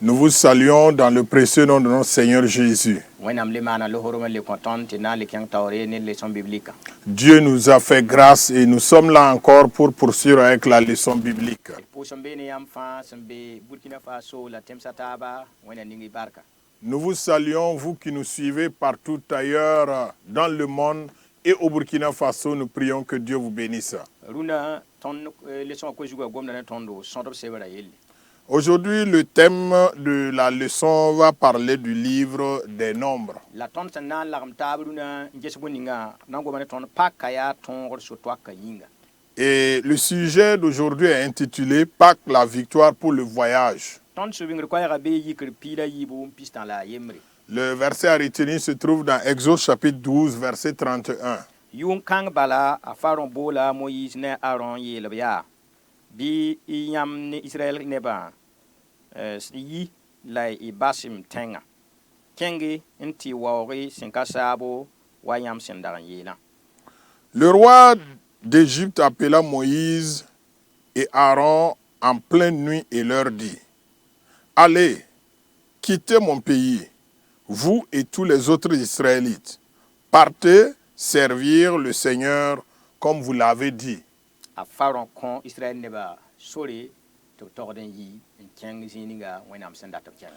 Nous vous saluons dans le précieux nom de notre Seigneur Jésus. Dieu nous a fait grâce et nous sommes là encore pour poursuivre avec la leçon biblique. Nous vous saluons, vous qui nous suivez partout ailleurs dans le monde et au Burkina Faso. Nous prions que Dieu vous bénisse. Aujourd'hui, le thème de la leçon va parler du livre des Nombres. Et le sujet d'aujourd'hui est intitulé « Pâques, la victoire pour le voyage ». Le verset à retenir se trouve dans Exode chapitre 12, verset 31. Bi yam ne Israel neba yi lai ibasim tenga kengi inti wawri sinkasabo wayam sendaran yela. Le roi d'Égypte appela Moïse et Aaron en pleine nuit et leur dit: Allez, quittez mon pays, vous et tous les autres Israélites. Partez servir le Seigneur comme vous l'avez dit. A Pharaon kon Israël neba sori to torden yi keng ziniga wenam senda to keng.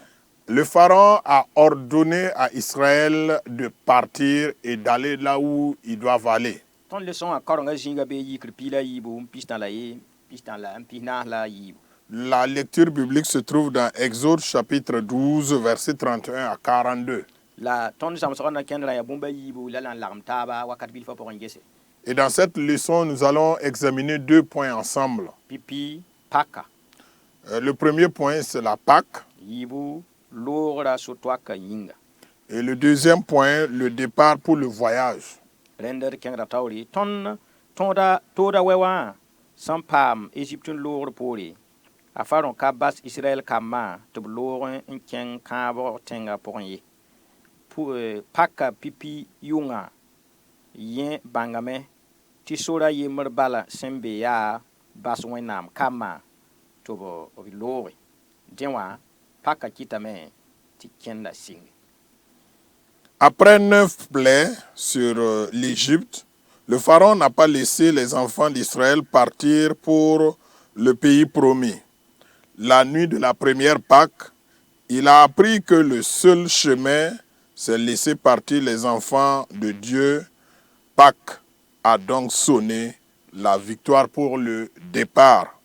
Le pharaon a ordonné à Israël de partir et d'aller là où ils doivent aller. Ton leçon a koronga zinga be yi kripila yi bu pistan la yi pistan la mpina la yi. La lecture biblique se trouve dans Exode chapitre 12 verset 31 à 42. La ton samsona kendra ya bumba yi bu la lan larmtaba wakat bil fa pour ngese. Et dans cette leçon, nous allons examiner deux points ensemble. Pipi paka. Le premier point, c'est la Pâque. Yibu lora sotwaka yinga. Et le deuxième point, le départ pour le voyage. Render kengra tauri ton tonda toda wewa sampam Egypte lor pori. Afaron kabas Israël kama to lor en ken kabo tenga ponye. Pour paka pipi yunga yen bangame tisora yemer bala sembe ya baswenam kama tobo obilore denwa paka kitame ti kenda sing. Après 9 plaies sur l'Égypte, le pharaon n'a pas laissé les enfants d'Israël partir pour le pays promis. La nuit de la première Pâque, il a appris que le seul chemin, c'est laisser partir les enfants de Dieu. Pâques a donc sonné la victoire pour le départ.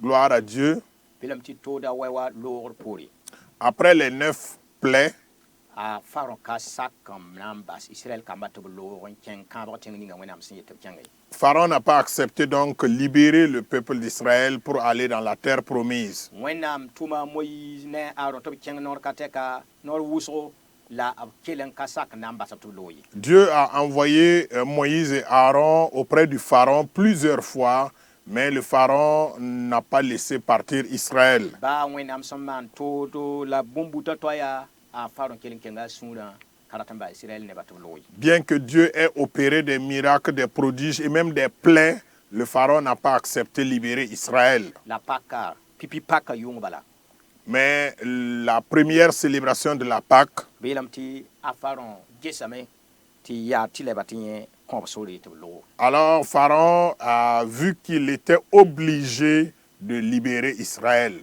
Gloire à Dieu. Après les 9 plaies, Pharaon n'a pas accepté donc libérer le peuple d'Israël pour aller dans la terre promise. Dieu a envoyé Moïse et Aaron auprès du pharaon plusieurs fois, mais le pharaon n'a pas laissé partir Israël. Bien que Dieu ait opéré des miracles, des prodiges et même des plaies, le pharaon n'a pas accepté de libérer Israël. Mais la première célébration de la Pâque, alors Pharaon a vu qu'il était obligé de libérer Israël.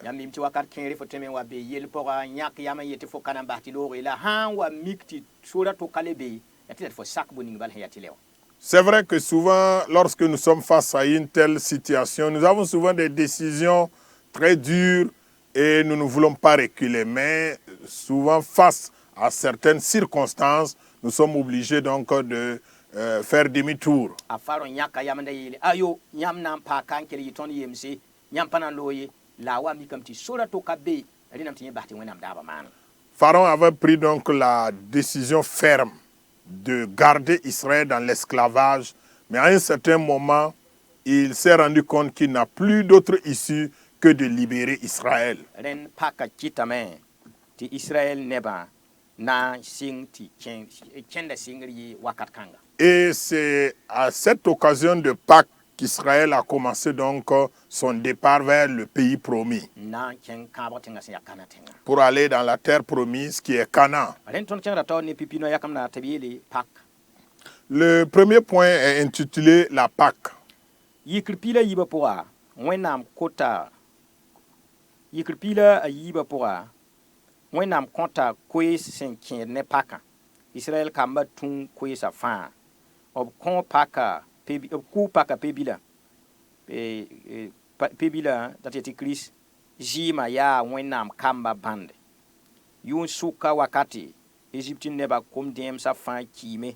C'est vrai que souvent, lorsque nous sommes face à une telle situation, nous avons souvent des décisions très dures et nous ne voulons pas reculer. Mais souvent, face à certaines circonstances, nous sommes obligés donc de faire demi-tour. Pharaon avait pris donc la décision ferme de garder Israël dans l'esclavage, mais à un certain moment, il s'est rendu compte qu'il n'a plus d'autre issue que de libérer Israël. Et c'est à cette occasion de Pâques qu'Israël a commencé donc son départ vers le pays promis na ken kãabg tẽngã sẽn yaa Kana tẽngã pour aller dans la terre promise qui est Canaan. rẽnd tõnd kẽngda taoor ne pipi-noa yakame tɩ b yeele pak Le premier point est intitulé la Pâque. yikr piila yiibã pʋga wẽnnaam kota yikr piila a yiibã pʋga wẽnnaam kõta koees sẽn kẽed ne pakã Israɛl kambã tũ koeesã fãa b kõ paka b kʋʋ paka pe-bilã pe-bilã dat tɩ Kirist zɩɩmã yaa wẽnnaam kamba bãnde yʋʋn sʋka wakate Egypte nebã kom dẽemsã fãa kiime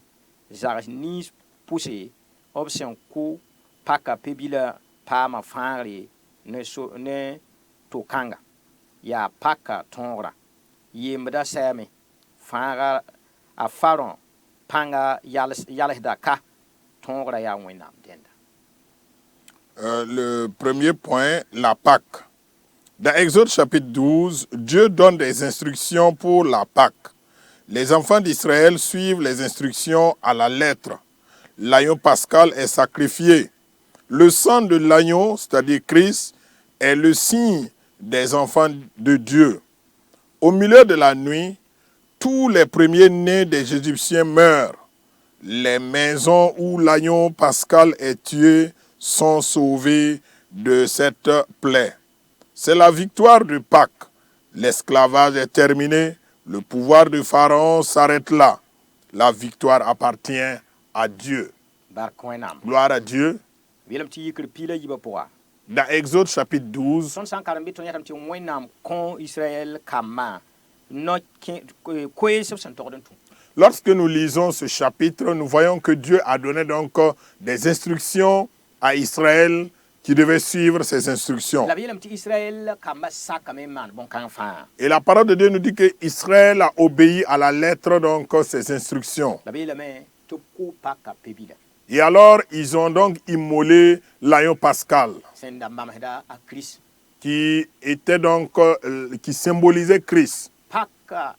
zags niis pʋse b sẽn kʋ paka pe-bilã paama fãagre ne to-kãnga yaa paka tõogra yembda sɛɛme fãaga a Pharaon pãnga yalsda ka tõogra yaa wẽnnaam dẽnda. Le premier point, la Pâque. Dans Exode chapitre 12, Dieu donne des instructions pour la Pâque. Les enfants d'Israël suivent les instructions à la lettre. L'agneau pascal est sacrifié. Le sang de l'agneau, c'est-à-dire Christ, est le signe des enfants de Dieu. Au milieu de la nuit, tous les premiers-nés des Égyptiens meurent. Les maisons où l'agneau pascal est tué sont sauvées de cette plaie. C'est la victoire de Pâques. L'esclavage est terminé. Le pouvoir de Pharaon s'arrête là. La victoire appartient à Dieu. Bark wẽnnaam. Gloire à Dieu. Welm tɩ yikr piila yiibã pʋga Dans Exode chapitre 12, tõnd sã n karem bɩ tõnd yãtame tɩ wẽnnaam kõ Israɛl kambã no koees b sẽn togd n tũ lorsque nous lisons ce chapitre, nous voyons que Dieu a donné donc des instructions à Israël qui devait suivre ces instructions. la b yeelame tɩ Israɛl kambã sakame n maan bõn-kãng fãa Et la parole de Dieu nous dit que Israël a obéi à la lettre donc ces instructions. la b yeelame tɩ b kʋʋ paka pe-bilã Et alors, ils ont donc immolé l'agneau pascal, sẽn da mamsda a Kirist qui était donc, qui symbolisait Christ. paka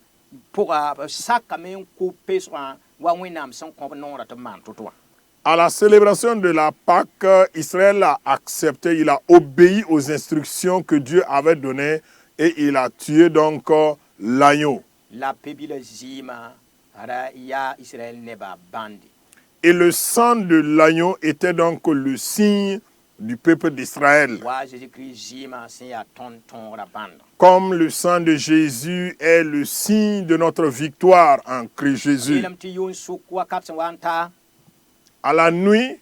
pʋga b sakame n kʋ pesgã wa wẽnnaam sẽn kõ b noorã tɩ b maan to-to wã. À la célébration de la Pâque, Israël a accepté, il a obéi aux instructions que Dieu avait données et il a tué donc l'agneau. La pe-bilã zɩɩmã ra yaa Israɛl nebã bãnde Et le sang de l'agneau était donc le signe du peuple d'Israël. wa Jésus-Christ zɩɩmã sẽn yaa tõnd tõogra bãnd Comme le sang de Jésus est le signe de notre victoire en Christ Jésus. yeelame tɩ yʋʋn sʋk wakat sẽn wa n taa À la nuit,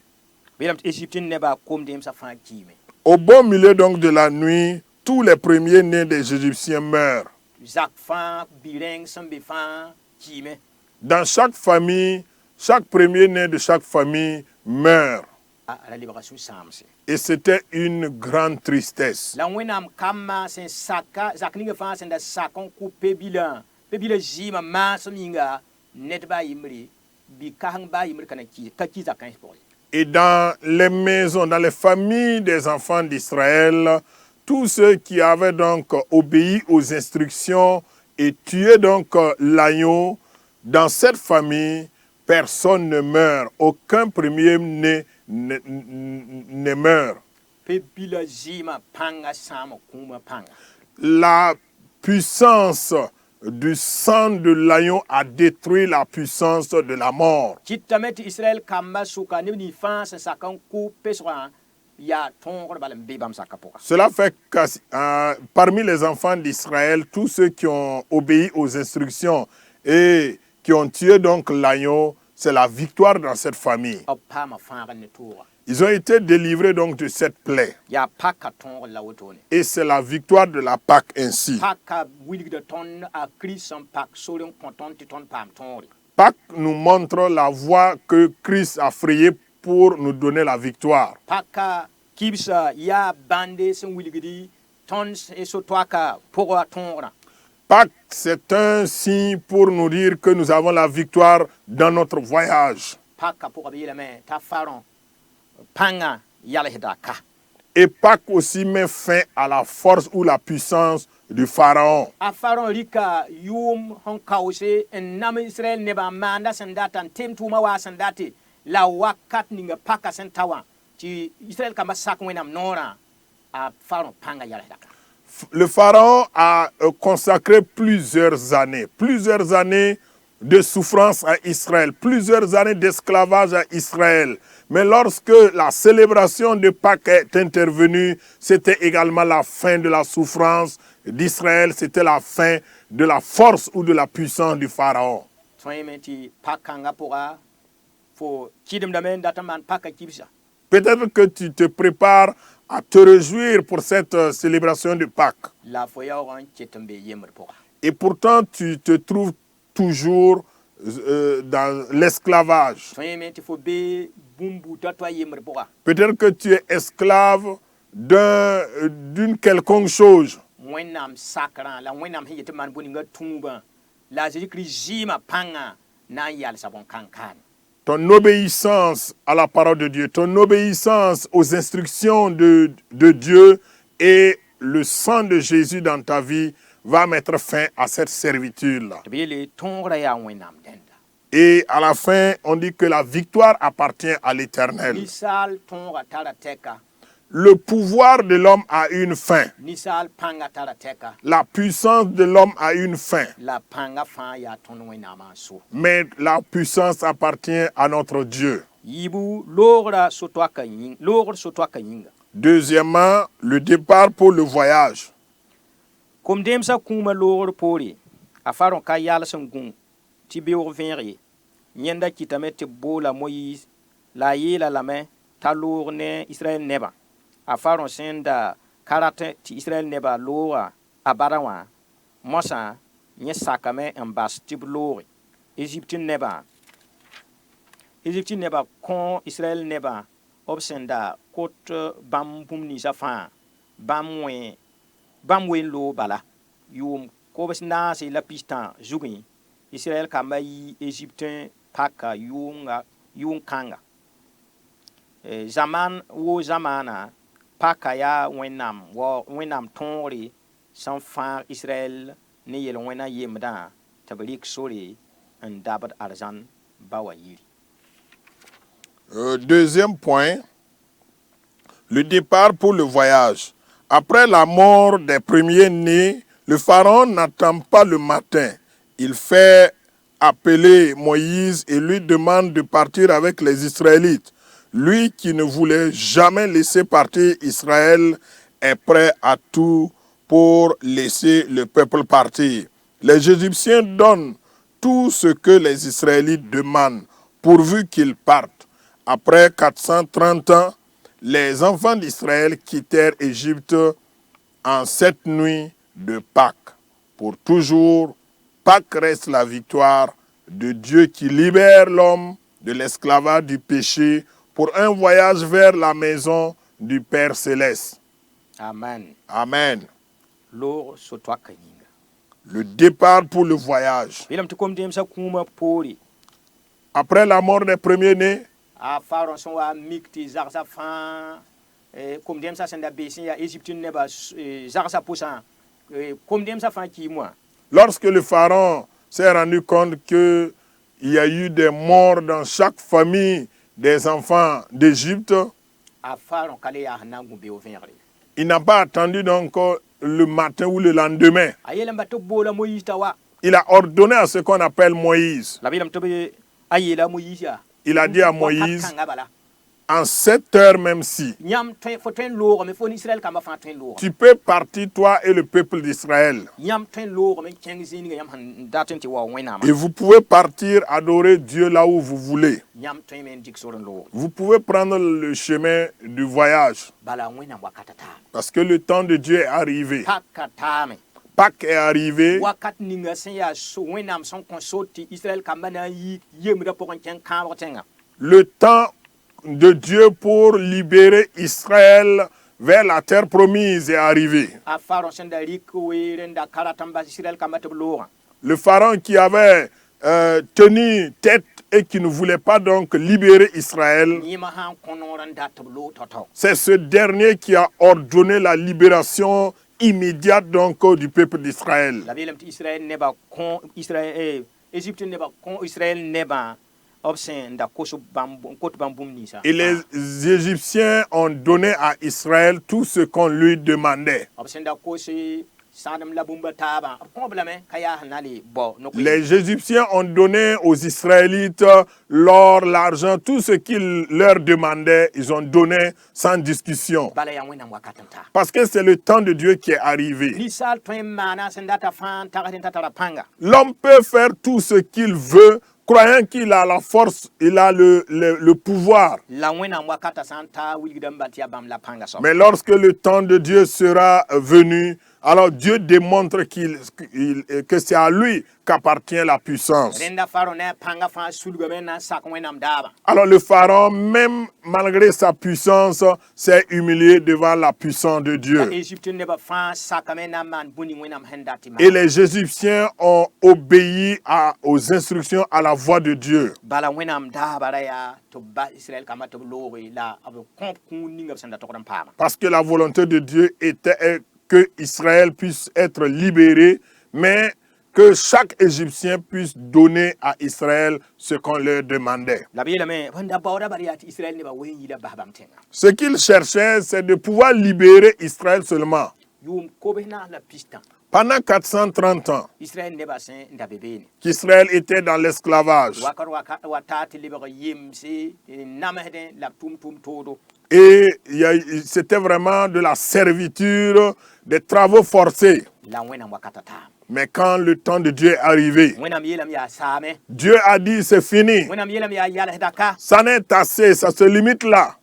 yeelame tɩ Égypte nebã kom deemsã fãa kiime au beau milieu donc de la nuit, tous les premiers-nés des Égyptiens meurent. zak fãa bi-rẽng sẽn be fãa kiime Dans chaque famille, chaque premier-né de chaque famille meurt. ra lebga sũ-sãamse Et c'était une grande tristesse. la wẽnnaam kambã sẽn saka zak ninga fãa sẽn da sak n kʋ pe-bilã zɩɩmã maasem yĩnga ned baa yɩmbre bi-kãseng baa yĩmbr ka ki zakã pʋgẽ Et dans les maisons, dans les familles des enfants d'Israël, tous ceux qui avaient donc obéi aux instructions et tué donc l'agneau, dans cette famille, personne ne meurt. Aucun premier-né ne meurt. pe-bilã zɩɩmã pãnga sãama kũumã pãnga La puissance du sang de l'agneau a détruit la puissance de la mort. kɩtame tɩ Israɛl kambã sʋka neb nins fãa sẽn sak n kʋ pesgã yaa tõogr bala n be bãmb zakã pʋga Cela fait que parmi les enfants d'Israël, tous ceux qui ont obéi aux instructions et qui ont tué donc l'agneau, c'est la victoire dans cette famille. b paama fãagd ne tooga Ils ont été délivrés donc de cette plaie. yaa paka tõogd la wotone Et c'est la victoire de la Pâque ainsi. paka wilgda tõnd a Kirist sẽn pak sor n kõ tõnd tɩ tõnd paam tõogre Pâque nous montre la voie que Christ a frayée pour nous donner la victoire. paka kibsa yaa bãnde sẽn wilgdi tõnd so-toaka pʋga tõogrã Pâques, c'est un signe pour nous dire que nous avons la victoire dans notre voyage. paka pʋga b yeelame t'a Pharaon pãnga yalsda ka Et Pâques aussi met fin à la force ou la puissance du Pharaon. a Pharaon rika yʋʋm sẽn kaoose n nam Israɛl nebã n maanda sẽn data n tem tʋʋmã waa sẽn date la wakat ninga paka sẽn ta wã ti Israël kamba sak wenam nora a Pharaon panga yala daka. Le pharaon a consacré plusieurs années de souffrance à Israël, plusieurs années d'esclavage à Israël. Mais lorsque la célébration de Pâques est intervenue, c'était également la fin de la souffrance d'Israël, c'était la fin de la force ou de la puissance du pharaon. Soyementi pakanga pora fo kidem damen dataman paka kibsa. Peut-être que tu te prépares à te réjouir pour cette célébration de Pâques. La foya oran chetembe yemer pora. Et pourtant, tu te trouves toujours dans l'esclavage. Soyementi fo be bumbu tatwa yemer pora. Peut-être que tu es esclave d'une quelconque chose. Wenam sakran la wenam hiyete man boninga tumba. La Jésus-Christ jima panga na yal sabon kankan. Ton obéissance à la parole de Dieu, ton obéissance aux instructions de Dieu et le sang de Jésus dans ta vie va mettre fin à cette servitude-là. Tebele tongra ya wenam denda. Et à la fin, on dit que la victoire appartient à l'Éternel. Nisal tonga tarateka. Le pouvoir de l'homme a une fin. Nisal panga tarateka. La puissance de l'homme a une fin. La panga fa ya ton wenam so. Mais la puissance appartient à notre Dieu. Yibu logra sotwa kanying, logra sotwa kanyinga. Deuxièmement, le départ pour le voyage. Comme demsa kuma logra pori, afaron ka yala sangung, tibeo venri, nyenda kitame te bola Moïse, la yela la main, talorne Israël neba. Afaron senda karate ti Israël neba loa abarawa, mosa, nye sakame en bas tib lori, Égyptien neba kon Israël neba obsenda kot bam pumni safa bam wen lo bala yum ko besna se la pistan jugi Israël kamba yi Égyptien paka yung kanga zaman wo zamana paka ya wenam tonri san fa Israël ne yel wena yemda tabrik sori en dabat arzan bawa yiri. Deuxième point, le départ pour le voyage. Après la mort des premiers-nés, le pharaon n'attend pas le matin. Il fait appeler Moïse et lui demande de partir avec les Israélites. Lui qui ne voulait jamais laisser partir Israël est prêt à tout pour laisser le peuple partir. Les Égyptiens donnent tout ce que les Israélites demandent, pourvu qu'ils partent. Après 430 ans, les enfants d'Israël quittèrent Égypte en cette nuit de Pâques. Pour toujours, Pâques reste la victoire de Dieu qui libère l'homme de l'esclavage du péché pour un voyage vers la maison du Père Céleste. Amen. Amen. Lo sotwa kanyinga. Le départ pour le voyage. Bilam to kom demsa kuma pori. Après la mort des premiers-nés, A faron son wa mikti zaksa fan kom demsa senda besin ya Égyptien neba zaksa poussan kom demsa fan ki moi. lorsque le pharaon s'est rendu compte qu'il y a eu des morts dans chaque famille des enfants d'Égypte, A faron kale ya hanangu be ovenri. il n'a pas attendu donc le matin ou le lendemain. Ayela mbato bola Moïse tawa. Il a ordonné à ce qu'on appelle Moïse. La bilam to be ayela Moïse ya. Il a dit à Moïse, en 7 heures même si, tu peux partir toi et le peuple d'Israël. Et vous pouvez partir adorer Dieu là où vous voulez. Vous pouvez prendre le chemin du voyage. Parce que le temps de Dieu est arrivé. Pâques est arrivé. Le temps de Dieu pour libérer Israël vers la terre promise est arrivé. Le pharaon qui avait tenu tête et qui ne voulait pas donc libérer Israël, c'est ce dernier qui a ordonné la libération immédiate donc du peuple d'Israël. Et les Égyptiens ont donné à Israël tout ce qu'on lui demandait. Les Égyptiens ont donné aux Israélites l'or, l'argent, tout ce qu'ils leur demandaient, ils ont donné sans discussion. Parce que c'est le temps de Dieu qui est arrivé. L'homme peut faire tout ce qu'il veut, croyant qu'il a la force, il a le pouvoir. Mais lorsque le temps de Dieu sera venu, alors Dieu démontre que c'est à lui qu'appartient la puissance. Alors le pharaon, même malgré sa puissance, s'est humilié devant la puissance de Dieu. Et les Égyptiens ont obéi aux instructions, à la voix de Dieu. Parce que la volonté de Dieu était que Israël puisse être libéré, mais que chaque Égyptien puisse donner à Israël ce qu'on leur demandait. Ce qu'il cherchait, c'est de pouvoir libérer Israël seulement. Pendant 430 ans, qu'Israël était dans l'esclavage. Et c'était vraiment de la servitude, des travaux forcés. Mais quand le temps de Dieu est arrivé, Dieu a dit c'est fini. Ça n'est assez, ça se limite là.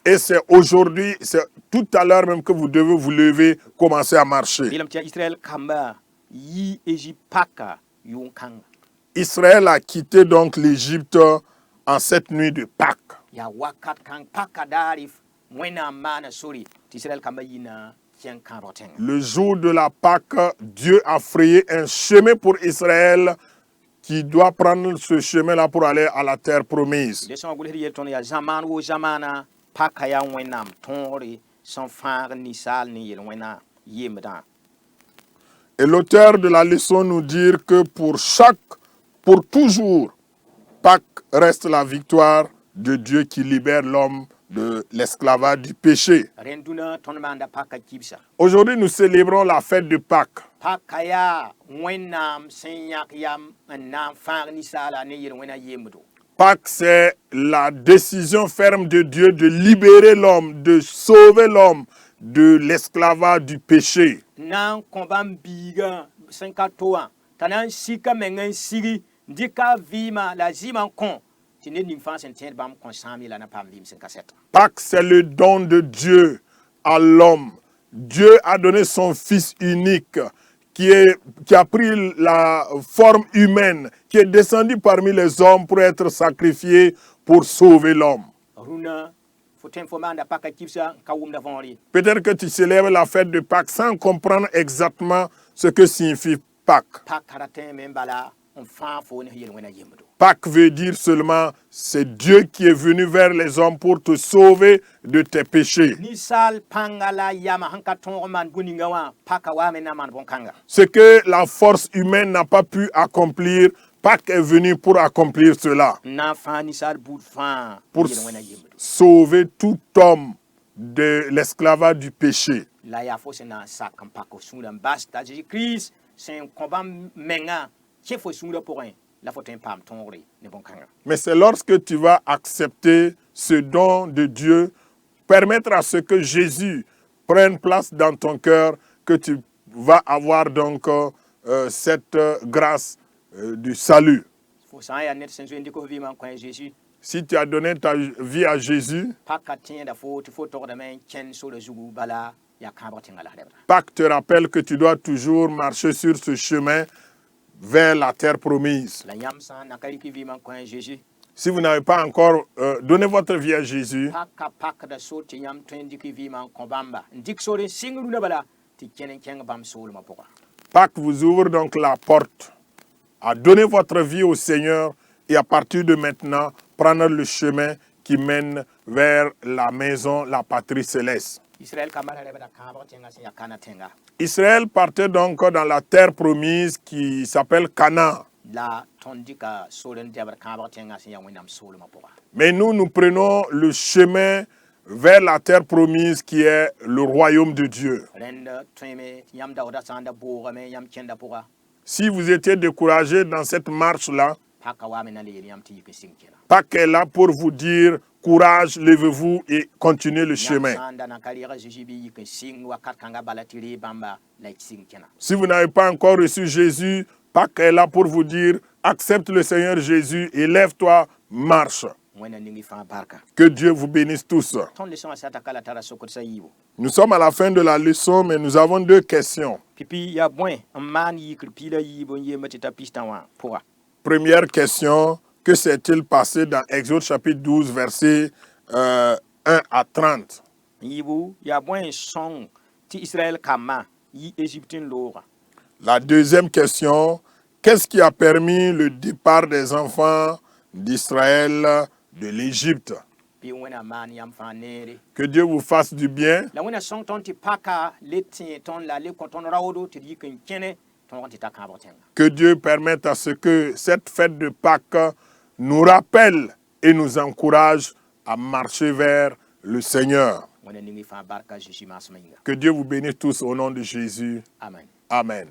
Et c'est aujourd'hui, c'est tout à l'heure même que vous devez vous lever, commencer à marcher. Israël a quitté donc l'Égypte en cette nuit de Pâques. Le jour de la Pâque, Dieu a frayé un chemin pour Israël qui doit prendre ce chemin-là pour aller à la terre promise. Et l'auteur de la leçon nous dit que pour toujours, Pâques reste la victoire de Dieu qui libère l'homme de l'esclavage du péché. Aujourd'hui, nous célébrons la fête de Pâques. Pâques, c'est la décision ferme de Dieu de libérer l'homme, de sauver l'homme de l'esclavage du péché. Pâques, c'est le don de Dieu à l'homme. Dieu a donné son Fils unique qui a pris la forme humaine, qui est descendu parmi les hommes pour être sacrifié pour sauver l'homme. Peut-être que tu célèbres la fête de Pâques sans comprendre exactement ce que signifie Pâques. Pâques veut dire seulement, c'est Dieu qui est venu vers les hommes pour te sauver de tes péchés. Ce que la force humaine n'a pas pu accomplir, Pâques est venu pour accomplir cela. Pour sauver tout homme de l'esclavage du péché. Mais c'est lorsque tu vas accepter ce don de Dieu, permettre à ce que Jésus prenne place dans ton cœur, que tu vas avoir donc cette grâce du salut. Si tu as donné ta vie à Jésus, Pâques te rappelle que tu dois toujours marcher sur ce chemin vers la terre promise. Si vous n'avez pas encore donné votre vie à Jésus, Pâques vous ouvre donc la porte à donner votre vie au Seigneur et à partir de maintenant, prendre le chemin qui mène vers la maison, la patrie céleste. Israël partait donc dans la terre promise qui s'appelle Canaan. la tõnd dɩka sor n dɛbd kãabg tẽngã sẽn yaa wẽnnaam soolmã pʋga. Mais nous prenons le chemin vers la terre promise qui est le royaume de Dieu. Rẽnd tõeme tɩ yãmb daoodã sã n da boogame yãmb kẽnda pʋga. Si vous étiez découragé dans cette marche-là, Paka wa me na le yel yãmb tɩ yik n sɩng kẽna. Pâques est là pour vous dire, courage, levez-vous et continuez le chemin. Yãmb sã n da na ka rɩg Zeezi bɩ yik n sɩng wakat kãngã bala tɩ ree bãmba la y sɩng kẽna. Si vous n'avez pas encore reçu Jésus, Pâques est là pour vous dire, accepte le Seigneur Jésus et lève-toi, marche. Wẽnna ning y fãa barka. Que Dieu vous bénisse tous. Tõnd leçon wã sata ka la tara sokd yiibu. Nous sommes à la fin de la leçon, mais nous avons deux questions. Pipi yaa bõe n maan yikr piila yiibu n yeemba tɩ ta pistã wã pʋga. Première question, que s'est-il passé dans Exode chapitre 12, versets 1 à 30? Yiibu yaa bõe n sõng tɩ Israël kambã yi Égypte n looga. La deuxième question, qu'est-ce qui a permis le départ des enfants d'Israël de l'Égypte? Bɩ wẽna maan yãmb fãa neere. Que Dieu vous fasse du bien. La wẽna sõng tõnd tɩ paka le tẽ tõnd la le kõ tõnd raoodo tɩ d yik n kẽne tõog tɩ ta kãabg tẽnga. Que Dieu permette à ce que cette fête de Pâques nous rappelle et nous encourage à marcher vers le Seigneur. Wẽna ning y fãa barka Zeezi maasmã yĩnga. Que Dieu vous bénisse tous au nom de Jésus. Amen. Amen.